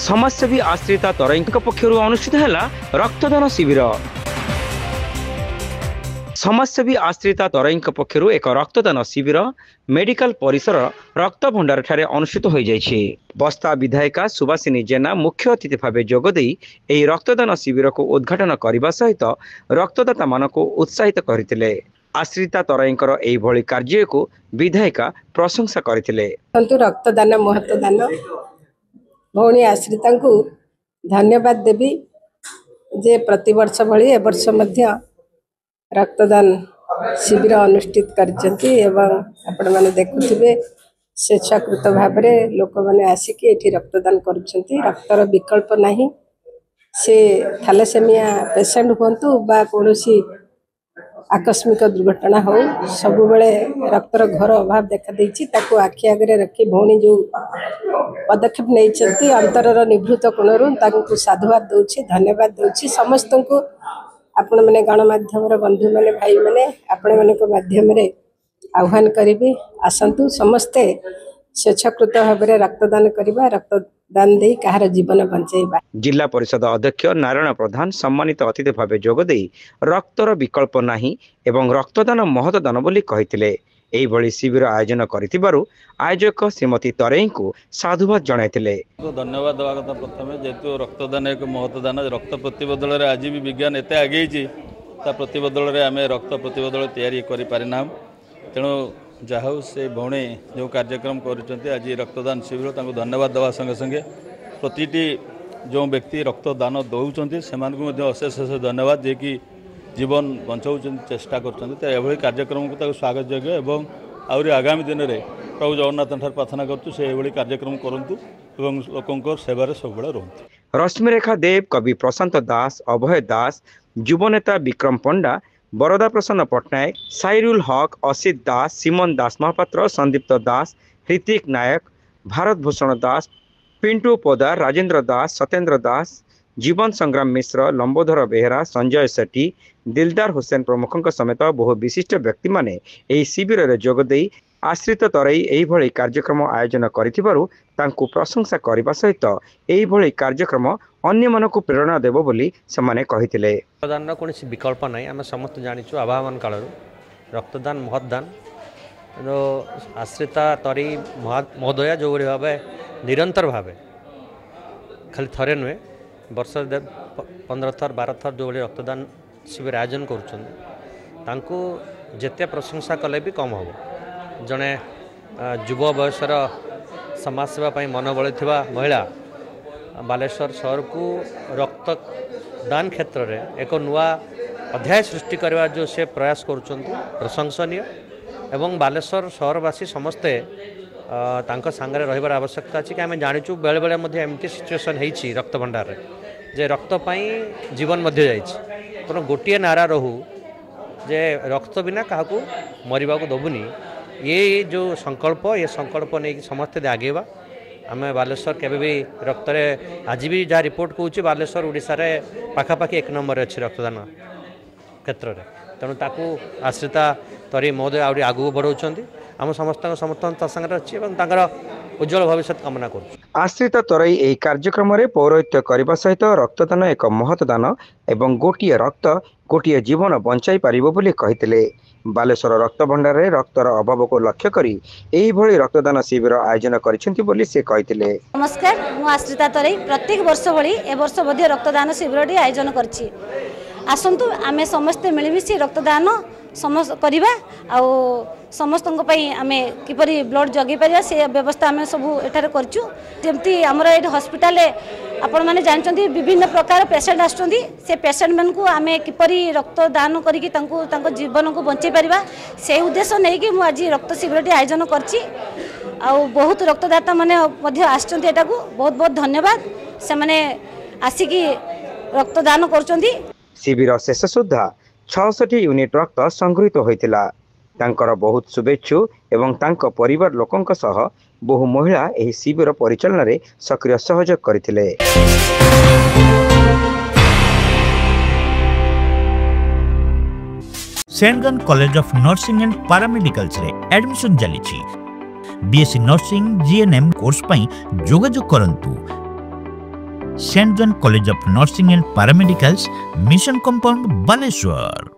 समाजसेवी आश्रिता तरई पक्षर अनुष्ठित है रक्तदान शिविर। समाजसेवी आश्रिता तरई पक्षर एक रक्तदान शिविर मेडिकल परिसर रक्त भंडार ठारे अनुष्ठित हो जाइए। बस्ता विधायिका सुभाषिनी जेना मुख्य अतिथि भाव जोगदे यह रक्तदान शिविर को उद्घाटन करने सहित रक्तदाता मान को उत्साहित करते। आश्रिता तरईंकर एभली कार्य को विधायिका प्रशंसा करथिले। रक्तदान महत्वदान भौणी आश्रिता को धन्यवाद देवी जे प्रतिवर्ष भली ए वर्ष मध्य रक्तदान शिविर अनुष्ठित करछंती एवं आपण माने देखुथिबे स्वेच्छाकृत भाव में लोक मैंने आसिक ये रक्तदान करुछंती। रक्तर विकल्प नहीं। से थैलेसेमिया पेशेंट हुंतु बा कोनोसी आकस्मिक दुर्घटना हो सब बेले रक्तर घर अभाव देखा देछि ताको आखि आगे रखी भौणी जो पदक्षेप नहीं अंतरर निभृत कोणरू तांको साधुवाद दउछि, धन्यवाद दउछि। समस्त को आपण माने गणमाध्यम बंधु माने भाई माने आपण माने को माध्यम रे आह्वान करिबे आसंतु समस्ते स्वेच्छाकृत भाव में रक्तदान करबा, रक्तदान दे कहार जीवन बंचाइबा। जिला परिषद अध्यक्ष नारायण प्रधान सम्मानित अतिथि भाव जोगदे रक्तर विकल्प नहीं एवं रक्तदान महत्वदान बोली कहिथिले। एही भली शिविर आयोजन करिथिबारु आयोजक श्रीमती तरई को साधुवाद जणाइथिले। धन्यवाद देवा कथा प्रथम जेतु रक्तदान एक महत्वदान रक्त प्रतिबदल रे आज भी विज्ञान एते आगे ता प्रतिबदल रे आमे रक्त प्रतिबदल तैयारी करि पारिना। तेणु जाहु से भौणी जो कार्यक्रम करुँच आज रक्तदान शिविर तांको धन्यवाद देवा संगे संगे प्रतिटी जो व्यक्ति रक्तदान दौरान से अशेष अशेष धन्यवाद जे कि जीवन बचाऊ चेष्टा कर कार्यक्रम को स्वागत योग्य एवं आहरी आगामी दिन में प्रभु जगन्नाथ प्रार्थना करूँ कार्यक्रम करूँ एवं लोकों सेवार सब रुहतु। रश्मिरेखा देव, कवि प्रशांत दास, अभय दास, युवनेता विक्रम पंडा, बरदा प्रसन्न पट्टनायक, साइरुल हक, असित दास, सिमन दास महापात्र, संदीप्त दास, ऋतिक नायक, भारत भूषण दास, पिंटू पोदार, राजेंद्र दास, सत्येंद्र दास, जीवन संग्राम मिश्र, लंबोधर बेहरा, संजय सेठी, दिलदार हुसैन प्रमुखों समेत बहु विशिष्ट व्यक्ति माने एही शिविर रे जोगदे आश्रित तरई एही भली कार्यक्रम आयोजन करिथिबारु तांको प्रशंसा करबा सहित एही भली कार्यक्रम अन्य मन को प्रेरणा देव बोली समाने कहिथिले। रक्तदान कोनोसी विकल्प नहीं। आम समस्त जानिछु अभावन काल रक्तदान महत्दान जो आश्रिता तरई महोदया जो भाव निरंतर भाव खाली थरे नुहे वर्ष 15 थर 12 थर जो रक्तदान शिविर आयोजन करुँचो जेते प्रशंसा कले भी कम हम। जड़े युव बयसर समाजसेवा मनोबल थिबा महिला बालेश्वर शहर को रक्तदान क्षेत्र में एक नुआ अध्याय सृष्टि करने जो से प्रयास करुँच प्रशंसनीय एवं बालेश्वर शहरवासी समस्ते तांको सांगरे रहिबार आवश्यकता अछि कि आम जानिचु बेले बेले मध्य एमती सिचुएसन होइछि रक्त भंडार रे जे रक्त पाई जीवन मध्य जाइछि कोनो गोटिए नारा रहू जे रक्त बिना काहाकू मरिबा को दबुनी। ये जो संकल्प नहीं समस्ते आगेवा। आम बालेश्वर केबे भी रक्त रे आज भी जहाँ रिपोर्ट कहूँ बालेश्वर ओडिशा रे पाखापाखि 1 नंबर अच्छी रक्तदान क्षेत्र में। तेणु ताकू आश्रिता तरी महोदय आउरी आगू बढ़ाऊँ आम समस्त समर्थन संगे अच्छी उज्जवल भविष्य कामना कर। आश्रिता तरई यही कार्यक्रम में पौरोहित्य करने सहित रक्तदान एक महत्वदान एवं गोटिए रक्त गोटिए जीवन बंचाई पारिबो बोली कहिथिले। बालेश्वर रक्त भंडार रे रक्तर अभाव को लक्ष्य करी एही भली रक्तदान शिविर आयोजन करिसेंती बोली से कहिथिले। नमस्कार, मु आश्रिता तरई प्रत्येक वर्ष भली ए वर्ष मध्ये रक्तदान शिविर आयोजन करछि। आसंतु आमे समस्ते मिलमिशि रक्तदान करवा समस्त आम किपरि ब्लड जगै पारिबा से व्यवस्था आम सब एठार करछु। जेमती हमर ए हॉस्पिटल आपण माने जानचंती विभिन्न प्रकार पेशेंट आछंती से पेशेंट मन को आम किपरि रक्तदान करिकि तांको जीवन को बंचाई पारिबा से उद्देश्य नै कि मु आज रक्त शिविर आयोजन करछि। आ बहुत रक्तदाता माने मध्य आछंती एटा को बहुत बहुत धन्यवाद। से माने आसिकि रक्तदान करचंती। शिविर शेष सुधा 66 यूनिट रक्त संग्रहित होइतिला। तांकर बहुत शुभेच्छु एवं तांको परिवार लोकंक सह बहु महिला एही शिविर परिचालन रे सक्रिय सहयोग करथिले। Saint john college of nursing and paramedicals रे एडमिशन चलीछि। बीएससी नर्सिंग जीएनएम कोर्स पई जोगाजोग करंतु saint John college of nursing and paramedicals mission compound Baleshwar.